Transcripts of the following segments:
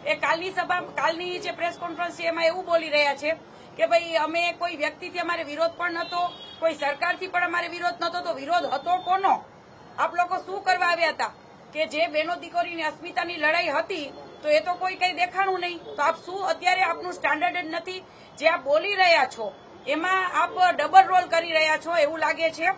એ કાલની જે press conference છે એમાં એવું બોલી રહ્યા છે કે ભાઈ અમે કોઈ વ્યક્તિથી અમારે વિરોધ પણ નહોતો, કોઈ સરકારથી પણ અમારે વિરોધ નહોતો, તો વિરોધ હતો કોનો? આપ લોકો શું કરવા આવ્યા હતા? કે જે બહેનો દીકરીની અસ્મિતાની લડાઈ હતી તો એ તો કોઈ કઈ દેખાણું નહીં. તો આપ શું અત્યારે આપનું સ્ટાન્ડર્ડ જ નથી? જે આપ બોલી રહ્યા છો એમાં આપ ડબલ રોલ કરી રહ્યા છો એવું લાગે છે.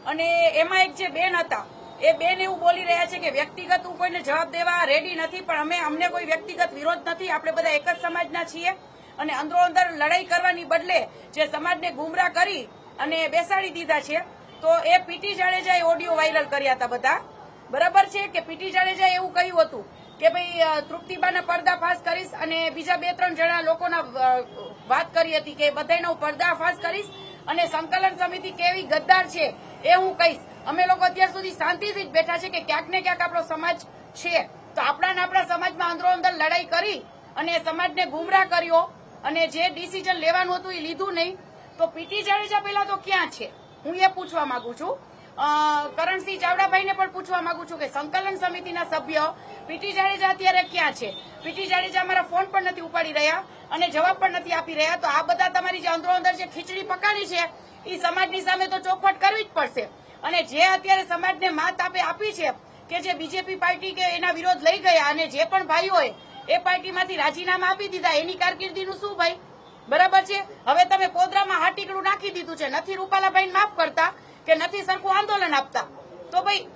અને એમાં એક જે બેન હતા એ બેન એવું બોલી રહ્યા છે કે વ્યક્તિગત હું કોઈને જવાબ દેવા રેડી નથી, પણ અમને કોઈ વ્યક્તિગત વિરોધ નથી, આપણે બધા એક જ સમાજના છીએ અને અંદરો અંદર લડાઈ કરવાની બદલે જે સમાજને ગુમરાહ કરી અને બેસાડી દીધા છે. તો એ પીટી જાડેજાએ ઓડિયો વાયરલ કર્યા હતા બધા, બરાબર છે? કે પીટી જાડેજાએ એવું કહ્યું હતું કે ભાઈ તૃપ્તિબાના પર્દાફાશ કરીશ અને બીજા 2-3 જણા લોકોના વાત કરી હતી કે બધાનો પર્દાફાશ કરીશ અને સંકલન સમિતિ કેવી ગદ્દાર છે એ હું કહીશ. અમે લોકો અત્યાર સુધી શાંતિથી જ બેઠા છે કે ક્યાંક ને ક્યાંક આપણો સમાજ છે તો આપણા સમાજમાં અંદરો અંદર લડાઈ કરી અને સમાજને ગુમરાહ કર્યો અને જે ડિસિઝન લેવાનું હતું એ લીધું નહીં. તો પીટી જાડેજા પહેલા તો ક્યાં છે હું એ પૂછવા માંગુ છું. કરણસિંહ ચાવડાભાઈને પણ પૂછવા માંગુ છું કે સંકલન સમિતિના સભ્ય પીટી જાડેજા અત્યારે ક્યાં છે? પીટી જાડેજા અમારા ફોન પણ નથી ઉપાડી રહ્યા અને જવાબ પણ નથી આપી રહ્યા. તો આ બધા તમારી જે અંદરો અંદર જે ખીચડી પકાવી છે એ સમાજની સામે તો ચોખવટ કરવી જ પડશે. અને જે અત્યારે સમાજને માત આપી છે કે જે બીજેપી પાર્ટી કે એના વિરોધ લઈ ગયા અને જે પણ ભાઈઓએ એ પાર્ટીમાંથી રાજીનામા આપી દીધા એની કારકિર્દીનું શું ભાઈ? બરાબર છે? હવે તમે પોદરામાં હાટીકડું નાખી દીધું છે, નથી રૂપાલાભાઈને માફ કરતા કે નથી સરખું આંદોલન આપતા. તો ભાઈ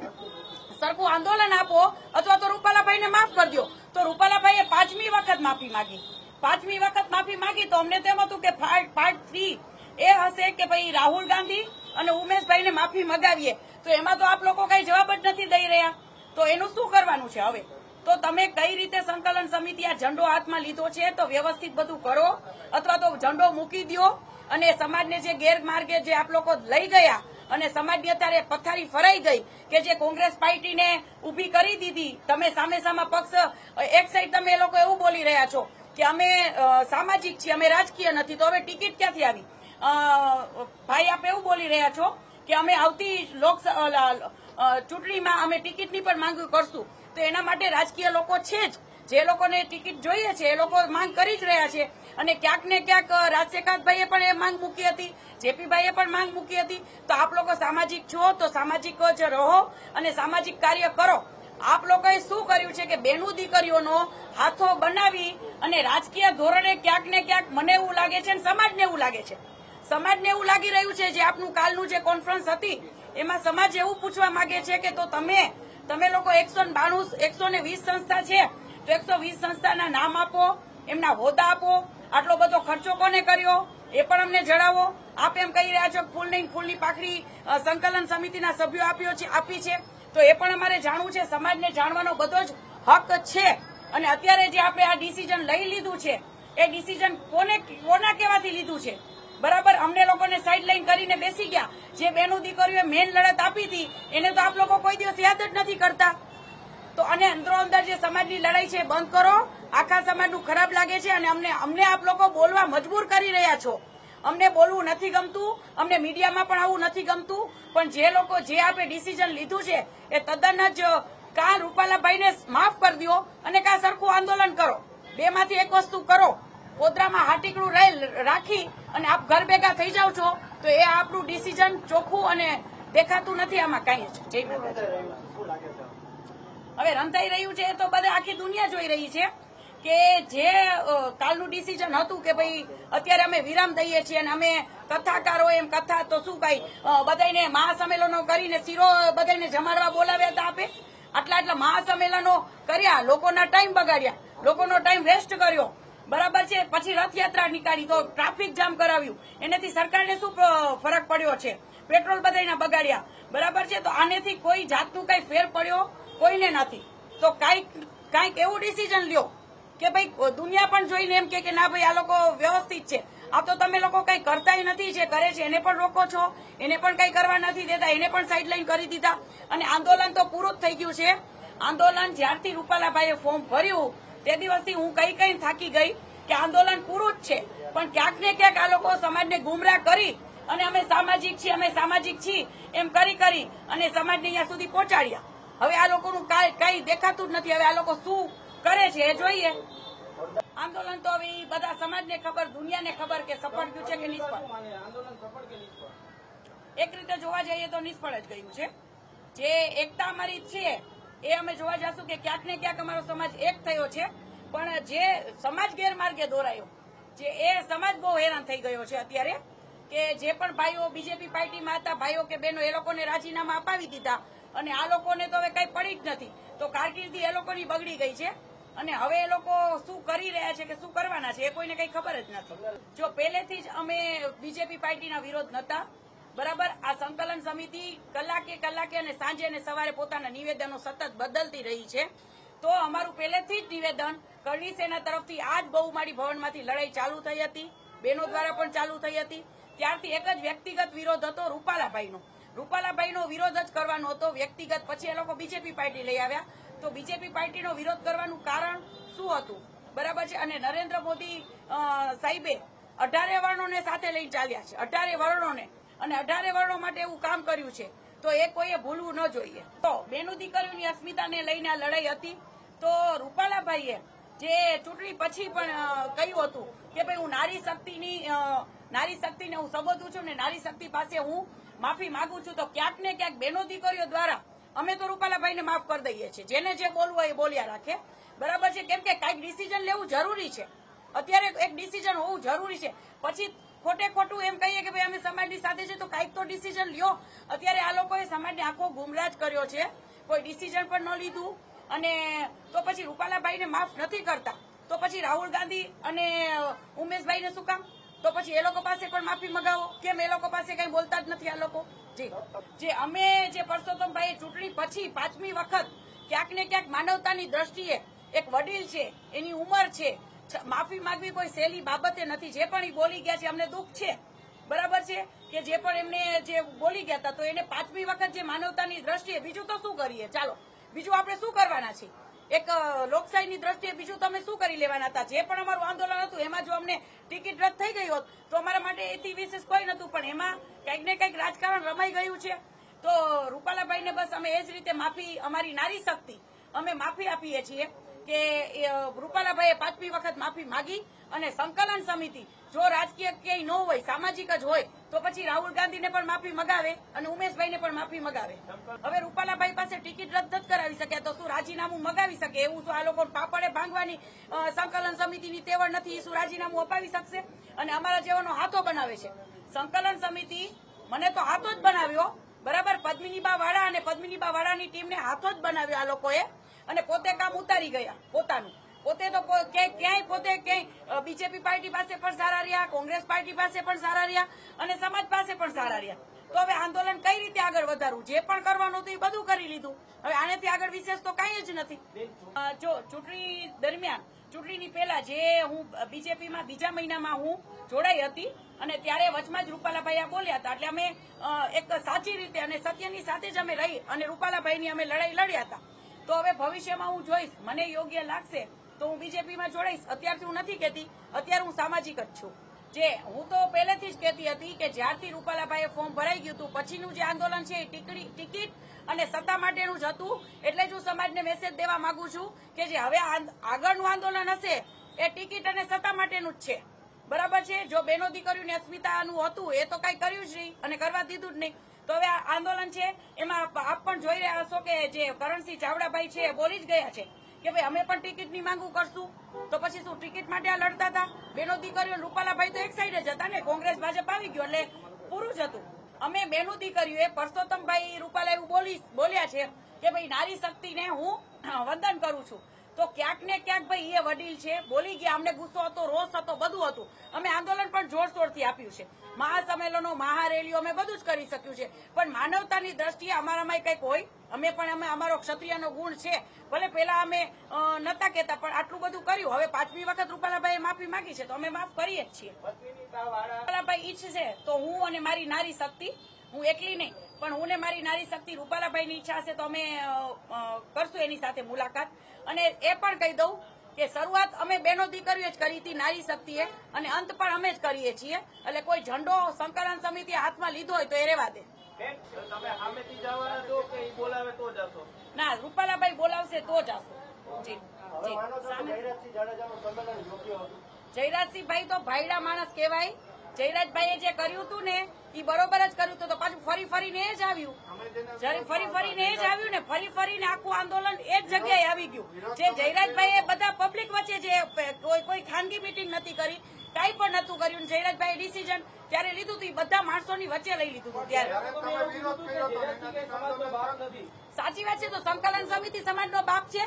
સરખું આંદોલન આપો અથવા તો રૂપાલાભાઈને માફ કરી દો. તો રૂપાલાભાઈએ 5મી વખત માફી માંગી, 5મી વખત માફી માંગી. તો અમને તેમ હતું કે પાર્ટ 3 એ હશે કે ભાઈ રાહુલ ગાંધી અને ઉમેશભાઈને માફી મગાવીએ. તો એમાં તો આપ લોકો કઈ જવાબ જ નથી દઈ રહ્યા. તો એનું શું કરવાનું છે હવે? તો તમે કઈ રીતે સંકલન સમિતિ આ ઝંડો હાથમાં લીધો છે તો વ્યવસ્થિત બધું કરો અથવા તો ઝંડો મૂકી દો અને સમાજને જે ગેરમાર્ગે જે આપ લોકો લઈ ગયા અને સમાજની અત્યારે પથારી ફરાઈ ગઈ કે જે કોંગ્રેસ પાર્ટીને ઉભી કરી દીધી. તમે સામે પક્ષ એક સાઈડ તમે એ લોકો એવું બોલી રહ્યા છો કે અમે સામાજિક છીએ, અમે રાજકીય નથી. તો હવે ટિકિટ ક્યાંથી આવી? ભાઈ આપ એવું બોલી રહ્યા છો કે અમે આવતી ચૂંટણીમાં અમે ટિકિટની પણ માંગ કરશું. તો એના માટે રાજકીય લોકો છે જ, જે લોકોને ટિકિટ જોઈએ છે એ લોકો માંગ કરી જ રહ્યા છે. અને ક્યાંક ને ક્યાંક રાજશેખાતભાઈએ પણ એ માંગ મૂકી હતી, જેપીભાઈએ પણ માંગ મૂકી હતી. તો આપ લોકો સામાજિક છો તો સામાજિક જ રહો અને સામાજિક કાર્ય કરો. આપ લોકોએ શું કર્યું છે કે બેનું દીકરીઓનો હાથો બનાવી અને રાજકીય ધોરણે ક્યાંક ને ક્યાંક મને એવું લાગે છે અને સમાજને એવું લાગે છે, સમાજને એવું લાગી રહ્યું છે જે આપનું કાલનું જે કોન્ફરન્સ હતી એમાં સમાજ એવું પૂછવા માંગે છે કે તો તમે લોકો 120 સંસ્થા છે તો 120 સંસ્થાના નામ આપો, એમના હોદ્દા આપો, આટલો બધો ખર્ચો કોને કર્યો એ પણ અમને જણાવો. આપ એમ કહી રહ્યા છો ફૂલની પાખડી સંકલન સમિતિના સભ્યો આપી છે તો એ પણ અમારે જાણવું છે. સમાજને જાણવાનો બધો જ હક છે. અને અત્યારે જે આપણે આ ડિસિઝન લઈ લીધું છે એ ડિસિઝન કોના કહેવાથી લીધું છે? બરાબર, અમને લોકોને સાઇડલાઈન કરીને બેસી ગયા. જે બેનું દીકરીઓએ મેન લડત આપી હતી એને તો આપ લોકો કોઈ દિવસ યાદ જ નથી કરતા. તો અને અંદરો અંદર જે સમાજની લડાઈ છે બંધ કરો. આખા સમાજનું ખરાબ લાગે છે અને અમને આપ લોકો બોલવા મજબૂર કરી રહ્યા છો. અમને બોલવું નથી ગમતું, અમને મીડિયામાં પણ આવું નથી ગમતું, પણ જે લોકો જે આપણે ડિસિઝન લીધું છે એ તદ્દન જ કાં રૂપાલાભાઈને માફ કરી દો અને કાં સરખું આંદોલન કરો. બેમાંથી એક વસ્તુ કરો. પોદરામાં હાટીકડું રાખી અને આપ ઘર ભેગા થઈ જાવ છો તો એ આપણું ડિસિઝન ચોખ્ખું અને દેખાતું નથી આમાં કાંઈ જ. જય માતાજી. હવે રંધાઈ રહ્યું છે તો બધા આખી દુનિયા જોઈ રહી છે કે જે કાલનું ડિસિઝન હતું કે ભાઈ અત્યારે અમે વિરામ દઈએ છીએ અને અમે કથાકારો એમ કથા તો શું ભાઈ બધાને મહાસંમેલનો કરીને શીરો બધાને જમાડવા બોલાવ્યા હતા. આપે આટલા મહાસંમેલનો કર્યા, લોકોના ટાઈમ બગાડ્યા, લોકોનો ટાઈમ વેસ્ટ કર્યો. બરાબર છે? પછી રથયાત્રા નીકાળી તો ટ્રાફિક જામ કરાવ્યું. એનાથી સરકારને શું ફરક પડ્યો છે? પેટ્રોલ બધાના બગાડ્યા. બરાબર છે? તો આનેથી કોઈ જાતનું કઈ ફેર પડ્યો કોઈને નથી. તો કાંઈક એવું ડિસિઝન લ્યો કે ભાઈ દુનિયા પણ જોઈને એમ કે ના ભાઈ આ લોકો વ્યવસ્થિત છે. આ તો તમે લોકો કઈ કરતાય નથી, જે કરે છે એને પણ રોકો છો, એને પણ કઈ કરવા નથી દેતા, એને પણ સાઇડલાઈન કરી દીધા. અને આંદોલન તો પૂરું જ થઈ ગયું છે. આંદોલન જ્યારથી રૂપાલાભાઈએ ફોર્મ ભર્યું તે દિવસથી હું કઈ થાકી ગઈ કે આંદોલન પૂરું જ છે, પણ ક્યાંક ને ક્યાંક આ લોકો સમાજને ગુમરાહ કરી અને અમે સામાજિક છીએ એમ કરી અને સમાજને અહીંયા સુધી પહોંચાડ્યા. હવે આ લોકોનું કઈ દેખાતું જ નથી. હવે આ લોકો શું કરે છે એ જોઈએ. આંદોલન તો હવે ઈ બધા સમાજને ખબર, દુનિયાને ખબર કે સફળ ગયું છે કે નિષ્ફળ. એક રીતે જોવા જઈએ તો નિષ્ફળ જ ગયું છે. જે એકતા અમારી છે એ અમે જોવા જશું કે ક્યાંક ને ક્યાંક અમારો સમાજ એક થયો છે, પણ જે સમાજ ગેરમાર્ગે દોરાયો, જે એ સમાજ બહુ હેરાન થઈ ગયો છે અત્યારે, કે જે પણ ભાઈઓ બીજેપી પાર્ટીમાં હતા, ભાઈઓ કે બહેનો, એ લોકોને રાજીનામા અપાવી દીધા અને આ લોકોને તો હવે કઈ પડી જ નથી. તો કારકિર્દી એ લોકોની બગડી ગઈ છે અને હવે એ લોકો શું કરી રહ્યા છે કે શું કરવાના છે એ કોઈને કઈ ખબર જ નથી. જો પહેલેથી જ અમે બીજેપી પાર્ટીના વિરોધ નતા, બરાબર. આ સંકલન સમિતિ કલાકે અને સાંજે અને સવારે પોતાના નિવેદનો સતત બદલતી રહી છે. તો અમારું પહેલેથી જ નિવેદન કરણી સેના તરફથી આ જ બહુમાળી ભવનમાંથી લડાઈ ચાલુ થઈ હતી, બહેનો દ્વારા પણ ચાલુ થઈ હતી. ત્યારથી એક જ વ્યક્તિગત વિરોધ હતો રૂપાલાભાઈનો વિરોધ જ કરવાનો હતો વ્યક્તિગત. પછી એ લોકો બીજેપી પાર્ટી લઈ આવ્યા. તો બીજેપી પાર્ટીનો વિરોધ કરવાનું કારણ શું હતું, બરાબર છે. અને નરેન્દ્ર મોદી સાહેબે 18 વર્ણોને સાથે લઈને ચાલ્યા છે, 18 વર્ણોને, અને 18 વર્ણો માટે એવું કામ કર્યું છે. તો એ કોઈએ ભૂલવું ન જોઈએ. તો બેનો દીકરીઓની અસ્મિતાને લઈને આ લડાઈ હતી. તો રૂપાલાભાઈએ જે ચૂંટણી પછી પણ કહ્યું હતું કે ભાઈ હું નારી શક્તિને હું સંબોધું છું ને નારી શક્તિ પાસે હું માફી માંગુ છું. તો ક્યાંક ને ક્યાંક બેનો દીકરીઓ દ્વારા અમે તો રૂપાલાભાઈને માફ કરી દઈએ છીએ. જેને જે બોલવું હોય એ બોલ્યા રાખે, બરાબર છે. કેમ કે કાંઈક ડિસિઝન લેવું જરૂરી છે. અત્યારે એક ડિસિઝન હોવું જરૂરી છે. પછી ખોટું એમ કહીએ કે ભાઈ અમે સમાજની સાથે છે તો કાંઈક તો ડિસિઝન લ્યો. અત્યારે આ લોકોએ સમાજને આખો ગુમરાહ કર્યો છે, કોઈ ડિસિઝન પણ ન લીધું. અને તો પછી રૂપાલાભાઈને માફ નથી કરતા તો પછી રાહુલ ગાંધી અને ઉમેશભાઈને શું કામ? તો પછી એ લોકો પાસે પણ માફી મગાવો. કેમ એ લોકો પાસે કઈ બોલતા જ નથી આ લોકો? જે અમે જે પરસોત્તમભાઈ ચૂંટણી પછી 5મી વખત ક્યાંક ને ક્યાંક માનવતાની દ્રષ્ટિએ એક વડીલ છે, એની ઉંમર છે, માફી માંગવી કોઈ સહેલી બાબતે નથી. જે પણ એ બોલી ગયા છે અમને દુઃખ છે, બરાબર છે, કે જે પણ એમને જે બોલી ગયા હતા તો એને 5મી વખત જે માનવતાની દ્રષ્ટિએ, બીજું તો શું કરીએ? ચાલો બીજું આપણે શું કરવાના છીએ? એક લોકશાહીની દ્રષ્ટિએ બીજું તમે શું કરી લેવાના હતા? જે પણ અમારું આંદોલન હતું એમાં જો અમને ટિકિટ રદ થઈ ગઈ હોત તો અમારા માટે એથી વિશેષ કોઈ નતું, પણ એમાં કંઈક ને કંઈક રાજકારણ રમાઈ ગયું છે. તો રૂપાલાભાઈને બસ અમે એ જ રીતે માફી, અમારી નારી શક્તિ અમે માફી આપીએ છીએ કે રૂપાલાભાઈએ 5મી વખત માફી માંગી. અને સંકલન સમિતિ જો રાજકીય ક્યાંય ન હોય, સામાજિક જ હોય, તો પછી રાહુલ ગાંધીને પણ માફી મગાવે અને ઉમેશભાઈને પણ માફી મગાવે. હવે રૂપાલાભાઈ પાસે ટિકિટ રદ નથી કરાવી શકે તો શું રાજીનામું મગાવી શકે? એવું શું આ લોકો પાપડે ભાંગવાની સંકલન સમિતિની તેવડ નથી? શું રાજીનામું અપાવી શકશે? અને અમારા જેવાનો હાથો બનાવે છે સંકલન સમિતિ. મને તો હાથો જ બનાવ્યો, બરાબર. પદ્મિનીબા વાળા અને પદ્મિનીબા વાળાની ટીમને હાથો જ બનાવ્યો આ લોકોએ, અને પોતે કામ ઉતારી ગયા પોતાનું. પોતે તો ક્યાંય પોતે ક્યાંય બીજેપી પાર્ટી પાસે પણ સારા રહ્યા, કોંગ્રેસ પાર્ટી પાસે પણ સારા રહ્યા અને સમાજ પાસે પણ સારા રહ્યા. તો હવે આંદોલન કઈ રીતે આગળ વધારવું? જે પણ કરવાનું હતું એ બધું કરી લીધું. હવે આનેથી આગળ વિશેષ તો કઈ જ નથી. જો ચૂંટણી દરમિયાન, ચૂંટણીની પહેલા જે હું બીજેપીમાં બીજા મહિનામાં હું જોડાઈ હતી અને ત્યારે વચમાં જ રૂપાલાભાઈ આ બોલ્યા હતા, એટલે અમે એક સાચી રીતે અને સત્યની સાથે જ અમે રહી અને રૂપાલાભાઈની અમે લડાઈ લડ્યા હતા. તો હવે ભવિષ્યમાં હું જોઈશ, મને યોગ્ય લાગશે તો હું બીજેપીમાં જોડાઈશ. અત્યારથી હું નથી કહેતી, અત્યારે હું સામાજિક જ છું. જે હું તો પહેલેથી જ કહેતી હતી કે જ્યારથી રૂપાલાભાઈએ ફોર્મ ભરાઈ ગયું હતું પછીનું જે આંદોલન છે એ ટિકિટ અને સત્તા માટેનું જ હતું. એટલે જ હું સમાજને મેસેજ દેવા માંગુ છું કે જે હવે આગળનું આંદોલન હશે એ ટિકિટ અને સત્તા માટેનું જ છે, બરાબર છે. જો બેનો દીકરીઓની અસ્મિતાનું હતું એ તો કઈ કર્યું જ નહીં અને કરવા દીધું જ નહીં. તો હવે આ આંદોલન છે એમાં આપ પણ જોઈ રહ્યા હશો કે જે કરણસિંહ ચાવડાભાઈ છે એ બોલી જ ગયા છે કે ભાઈ અમે પણ ટિકિટની માંગુ કરશું. તો પછી શું ટિકિટ માટે આ લડતા હતા? બેનો દીકરીઓ રૂપાલાભાઈ તો એક સાઈડ જ હતા ને, કોંગ્રેસ ભાજપ આવી ગયો એટલે પૂરું જ હતું. અમે બેનો દીકરીઓએ પરસોત્તમભાઈ રૂપાલા એવું બોલ્યા છે કે ભાઈ નારી શક્તિને હું વંદન કરું છું. તો ક્યાંક ને ક્યાંક ભાઈ એ વડીલ છે, બોલી ગયા. અમને ગુસ્સો હતો, રોષ હતો, બધું હતું. અમે આંદોલન પણ જોરશોરથી આપ્યું છે, મહાસંમેલનો, મહારેલીઓ અમે બધું જ કરી શક્યું છે. પણ માનવતાની દ્રષ્ટિએ અમારામાં કંઈક હોય. અમે અમારો ક્ષત્રિયનો ગુણ છે. ભલે પેલા અમે નતા કહેતા પણ આટલું બધું કર્યું. હવે 5મી વખત રૂપાલાભાઈએ માફી માંગી છે તો અમે માફ કરીએ જ છીએ. રૂપાલાભાઈ ઈચ્છશે તો હું અને મારી નારી શક્તિ, હું એકલી નહીં પણ હું ને મારી નારી શક્તિ, રૂપાલાભાઈની ઈચ્છા હશે તો અમે કરશું એની સાથે મુલાકાત. અને એ પણ કહી દઉં કે શરૂઆત અમે બેનો દીકરીઓ જ કરી હતી નારી શક્તિએ અને અંત પણ અમે જ કરીએ છીએ. એટલે કોઈ ઝંડો સંકલન સમિતિએ હાથમાં લીધો હોય તો એ રહેવા દે. ના, રૂપાલાભાઈ બોલાવશે તો જ આવશો. જી જી. જયરાજસિંહભાઈ તો ભાઈડા માણસ કહેવાય. જયરાજભાઈએ જે કર્યું હતું ને એ બરોબર જ કર્યું હતું. તો પાછું ફરી ફરીને એ જ આવ્યું. જ્યારે ફરી ફરીને એ જ આવ્યું ને ફરી ફરીને આખું આંદોલન એ જ જગ્યાએ આવી ગયું. જે જયરાજભાઈએ બધા પબ્લિક વચ્ચે જે કોઈ ખાનગી મિટિંગ નથી કરી, કાંઈ પણ નતું કર્યું. જયરાજભાઈએ ડિસિઝન ત્યારે લીધું હતું એ બધા માણસોની વચ્ચે લઈ લીધું હતું. ત્યારે સાચી વાત છે. તો સંકલન સમિતિ સમાજનો બાપ છે.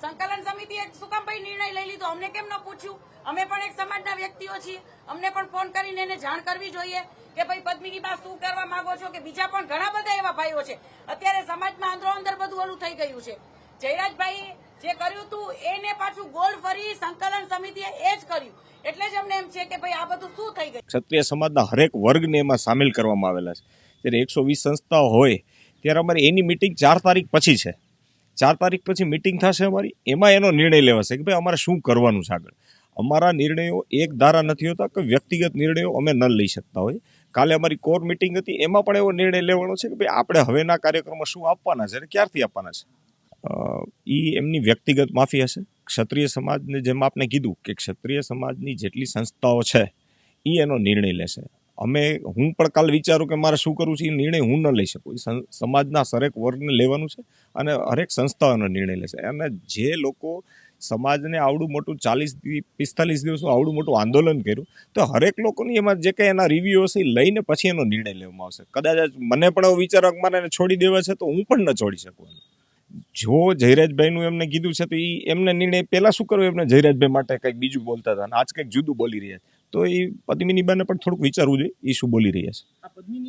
સંકલન સમિતિએ શું કામ ભાઈ નિર્ણય લઈ લીધો? અમને કેમ ન પૂછ્યું? અમે પણ એક સમાજના વ્યક્તિઓ છીએ. અમને પણ ફોન કરીને એને જાણ કરવી જોઈએ કે ભાઈ પદ્મિની બા શું કરવા માંગો છો. કે બીજા પણ ઘણા બધા એવા ભાઈઓ છે. અત્યારે સમાજમાં અંદરો અંદર બધું ઓલું થઈ ગયું છે. જયરાજભાઈ જે કર્યું હતું એને પાછું ગોળ ફરી સંકલન સમિતિએ એ જ કર્યું. એટલે જ અમને એમ છે કે ભાઈ આ બધું શું થઈ ગયું. ક્ષત્રિય સમાજના હરેક વર્ગને એમાં સામેલ કરવામાં આવેલા છે. જ્યારે 120 સંસ્થાઓ હોય ત્યારે અમારી એની મિટિંગ 4 તારીખ પછી છે. 4 તારીખ પછી મિટિંગ થશે અમારી. એમાં એનો નિર્ણય લેવાશે કે ભાઈ અમારે શું કરવાનું છે આગળ. અમારા નિર્ણયો એક ધારા નથી હોતા કે વ્યક્તિગત નિર્ણયો અમે ન લઈ શકતા હોય. કાલે અમારી કોર મિટિંગ હતી, એમાં પણ એવો નિર્ણય લેવાનો છે કે ભાઈ આપણે હવેના કાર્યક્રમમાં શું આપવાના છે અને ક્યારથી આપવાના છે. એ એમની વ્યક્તિગત માફી હશે. ક્ષત્રિય સમાજને જેમ આપને કીધું કે ક્ષત્રિય સમાજની જેટલી સંસ્થાઓ છે એ એનો નિર્ણય લેશે. હું પણ કાલ વિચારું કે મારે શું કરવું છે, એ નિર્ણય હું ન લઈ શકું. સમાજના હરેક વર્ગને લેવાનું છે અને હરેક સંસ્થાઓનો નિર્ણય લેશે. અને જે લોકો સમાજને આવડું મોટું 40-45 દિવસનું આવડું મોટું આંદોલન કર્યું, તો હરેક લોકોની એમાં જે કંઈ એના રિવ્યુ હશે એ લઈને પછી એનો નિર્ણય લેવામાં આવશે. કદાચ મને પણ એવો વિચાર મારે એને છોડી દેવા છે તો હું પણ ન છોડી શકું. જો જયરાજભાઈનું એમને કીધું છે તો એમને નિર્ણય પહેલા શું કરવું, એમને જયરાજભાઈ માટે કંઈક બીજું બોલતા હતા અને આજ કંઈક જુદું બોલી રહ્યા છે. તો એ પદ્મિનીબાને પણ થોડુંક વિચારવું જોઈએ એ શું બોલી રહ્યા છે.